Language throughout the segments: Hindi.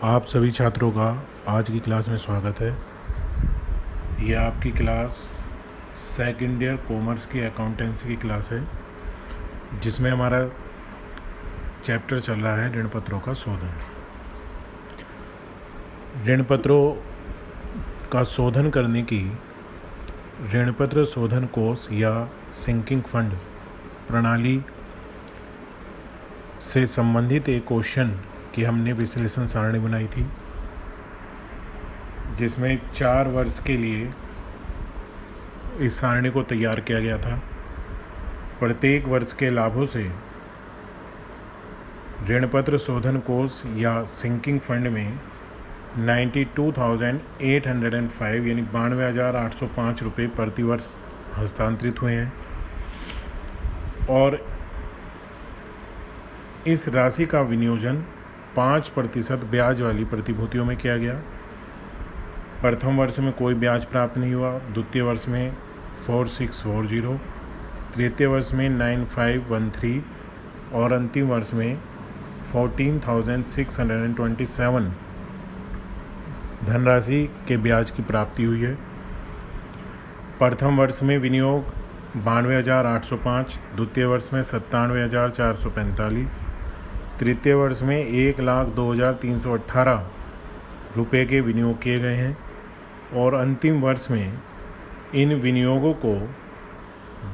आप सभी छात्रों का आज की क्लास में स्वागत है। यह आपकी क्लास सेकंड ईयर कॉमर्स की अकाउंटेंसी की क्लास है, जिसमें हमारा चैप्टर चल रहा है ऋण पत्रों का शोधन। ऋण पत्रों का शोधन करने की ऋण पत्र शोधन कोष या सिंकिंग फंड प्रणाली से संबंधित एक क्वेश्चन की हमने विश्लेषण सारणी बनाई थी, जिसमें 4 वर्ष के लिए इस सारणी को तैयार किया गया था। प्रत्येक वर्ष के लाभों से ऋणपत्र शोधन कोष या सिंकिंग फंड में 92,805 यानी 92,805 रुपये प्रति वर्ष हस्तांतरित हुए हैं और इस राशि का विनियोजन 5% ब्याज वाली प्रतिभूतियों में किया गया। प्रथम वर्ष में कोई ब्याज प्राप्त नहीं हुआ, द्वितीय वर्ष में 4640, तृतीय वर्ष में 9513 और अंतिम वर्ष में 14,627 धनराशि के ब्याज की प्राप्ति हुई है। प्रथम वर्ष में विनियोग 92,805, द्वितीय वर्ष में 97,445, तृतीय वर्ष में 1,02,318 रुपये के विनियोग किए गए हैं और अंतिम वर्ष में इन विनियोगों को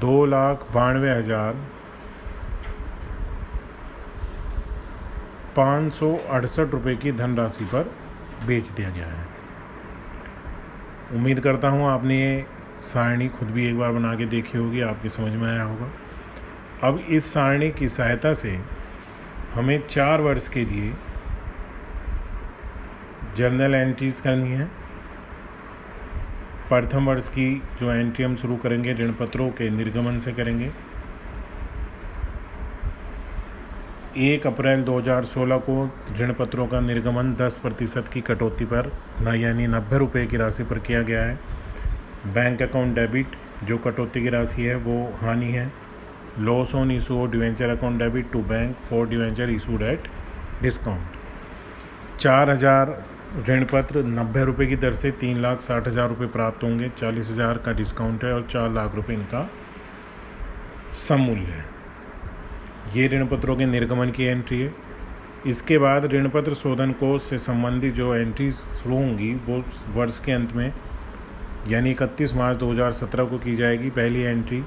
2,92,568 रुपये की धनराशि पर बेच दिया गया है। उम्मीद करता हूँ आपने ये सारणी खुद भी एक बार बना के देखी होगी, आपकी समझ में आया होगा। अब इस सारणी की सहायता से हमें 4 वर्ष के लिए जर्नल एंट्रीज करनी है। प्रथम वर्ष की जो एंट्री हम शुरू करेंगे ऋण पत्रों के निर्गमन से करेंगे। 1 अप्रैल 2016 को ऋण पत्रों का निर्गमन 10% की कटौती पर यानी 90 रुपये की राशि पर किया गया है। बैंक अकाउंट डेबिट जो कटौती की राशि है वो हानि है। Loss on issue of debenture account debit to bank for debenture issued at discount. 4,000 ऋण पत्र 90 रुपये की दर से 3,60,000 रुपये प्राप्त होंगे। 40,000 का डिस्काउंट है और 4 लाख रुपये इनका सममूल्य है। ये ऋण पत्रों के निर्गमन की एंट्री है। इसके बाद ऋण पत्र शोधन कोष से संबंधित जो एंट्री शुरू होंगी वो वर्ष के अंत में यानी 31 मार्च 2017 को की जाएगी। पहली एंट्री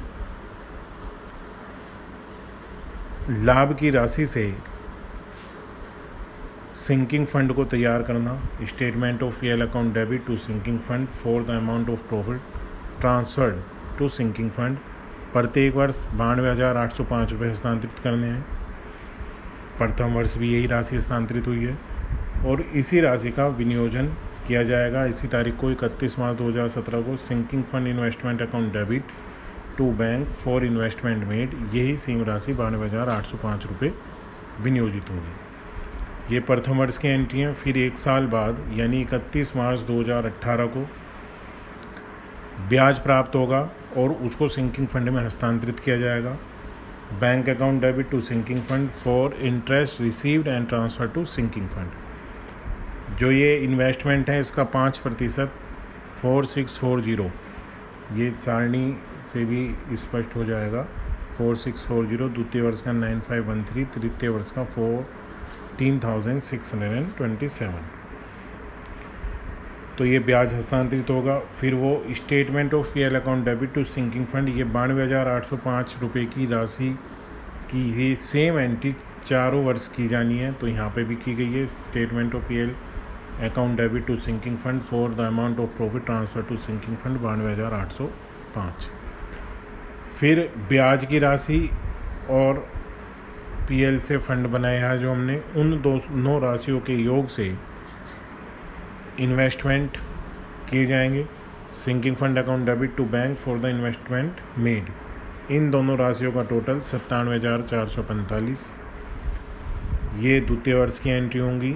लाभ की राशि से सिंकिंग फंड को तैयार करना। Statement of PL account debit to sinking fund for the amount of profit transferred to sinking fund. प्रत्येक वर्ष 92,805 रुपये हस्तांतरित करने हैं। प्रथम वर्ष भी यही राशि हस्तांतरित हुई है और इसी राशि का विनियोजन किया जाएगा इसी तारीख को 31 मार्च 2017 को sinking fund investment account debit to bank for investment made. यही सेम राशि 92,805 रुपये विनियोजित होगी। ये प्रथम वर्ष की एंट्री हैं। फिर 1 साल बाद यानी 31 मार्च 2018 को ब्याज प्राप्त होगा और उसको सिंकिंग फंड में हस्तांतरित किया जाएगा। Bank account debit to sinking fund for interest received and transfer to sinking fund. जो ये इन्वेस्टमेंट है इसका 5% 4640, ये सारणी से भी स्पष्ट हो जाएगा। 4640 द्वितीय वर्ष का 9513, तृतीय वर्ष का 14,627। तो ये ब्याज हस्तांतरित होगा। फिर वो statement of PL account debit to sinking fund, ये 92,805 रुपये की राशि की ये सेम एंट्री चारों वर्ष की जानी है, तो यहाँ पे भी की गई है। Statement of PL account debit to sinking fund for the amount of profit transfer to sinking fund 92,805। फिर ब्याज की राशि और पीएल से फंड बनाया है जो हमने, उन दोनों राशियों के योग से इन्वेस्टमेंट किए जाएंगे। Sinking fund account debit to bank for the investment made, इन दोनों राशियों का टोटल 97,445। ये द्वितीय वर्ष की एंट्री होंगी।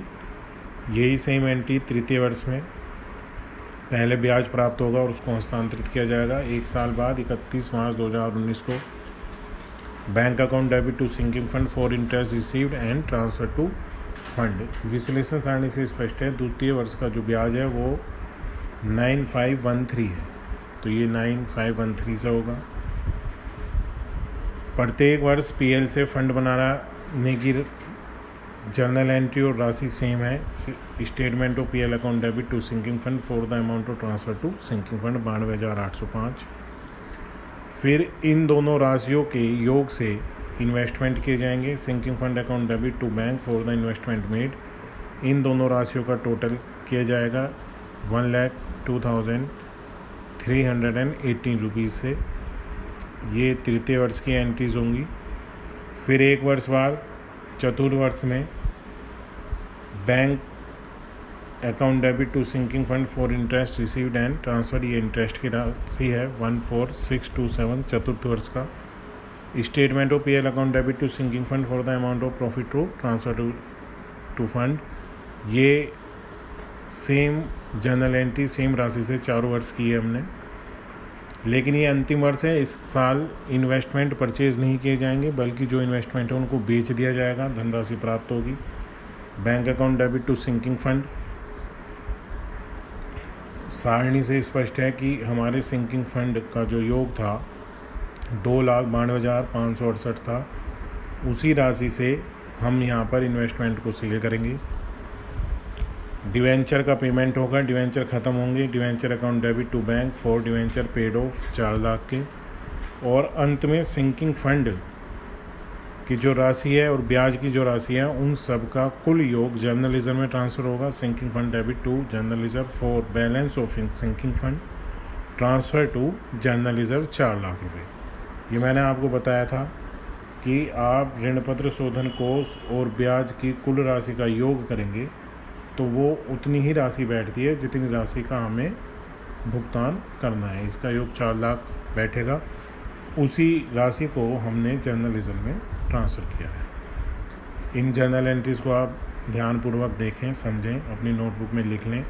यही सेम एंट्री तृतीय वर्ष में पहले ब्याज प्राप्त होगा और उसको हस्तांतरित किया जाएगा। 1 साल बाद 31 मार्च 2019 को bank account debit to sinking fund for interest received and transfer to fund. विश्लेषण सारणी से स्पष्ट है, द्वितीय वर्ष का जो ब्याज है वो 9513 है, तो ये 9513 से होगा। प्रत्येक वर्ष पीएल से फंड बनाने की जर्नल एंट्री और राशि सेम है। Statement of PL account debit to sinking fund for the amount of transfer to sinking fund 92,805। फिर इन दोनों राशियों के योग से इन्वेस्टमेंट किए जाएंगे। Sinking fund account debit to bank for the investment made, इन दोनों राशियों का टोटल किया जाएगा 1,02,318 रुपीज़ से। ये तृतीय वर्ष की एंट्रीज होंगी। फिर एक वर्ष बाद चतुर्वर्ष में bank account debit to sinking fund for interest received and transfer, ये इंटरेस्ट की राशि है 14,627 चतुर्थ वर्ष का। Statement of PL account debit to sinking fund for the amount of profit to transfer to fund, ये सेम जर्नल एंट्री सेम राशि से चारों वर्ष की है हमने। लेकिन ये अंतिम वर्ष है, इस साल इन्वेस्टमेंट परचेज नहीं किए जाएंगे, बल्कि जो इन्वेस्टमेंट है उनको बेच दिया जाएगा, धनराशि प्राप्त होगी। Bank account debit to sinking fund सारणी से स्पष्ट है कि हमारे सिंकिंग फंड का जो योग था 2,92,568 था, उसी राशि से हम यहाँ पर इन्वेस्टमेंट को सील करेंगे। डिवेंचर का पेमेंट होगा, डिवेंचर ख़त्म होंगे। Debenture account debit to bank for debenture paid off 4 lakh के। और अंत में सिंकिंग फंड की जो राशि है और ब्याज की जो राशि है उन सब का कुल योग जर्नल रिजर्व में ट्रांसफ़र होगा। Sinking fund debit to journal reserve for balance of sinking fund transfer to journal reserve 4 lakh रुपये। ये मैंने आपको बताया था कि आप ऋण पत्र शोधन कोष और ब्याज की कुल राशि का योग करेंगे तो वो उतनी ही राशि बैठती है जितनी राशि का हमें भुगतान करना है। इसका योग 4 लाख बैठेगा, उसी राशि को हमने जर्नल रिजर्व में ट्रांसफ़र किया है। इन जर्नल एंट्रीज़ को आप ध्यानपूर्वक देखें, समझें, अपनी नोटबुक में लिख लें।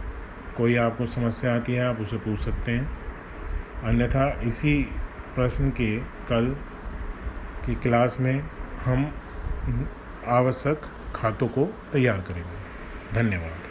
कोई आपको समस्या आती है आप उसे पूछ सकते हैं, अन्यथा इसी प्रश्न के कल की क्लास में हम आवश्यक खातों को तैयार करेंगे। धन्यवाद।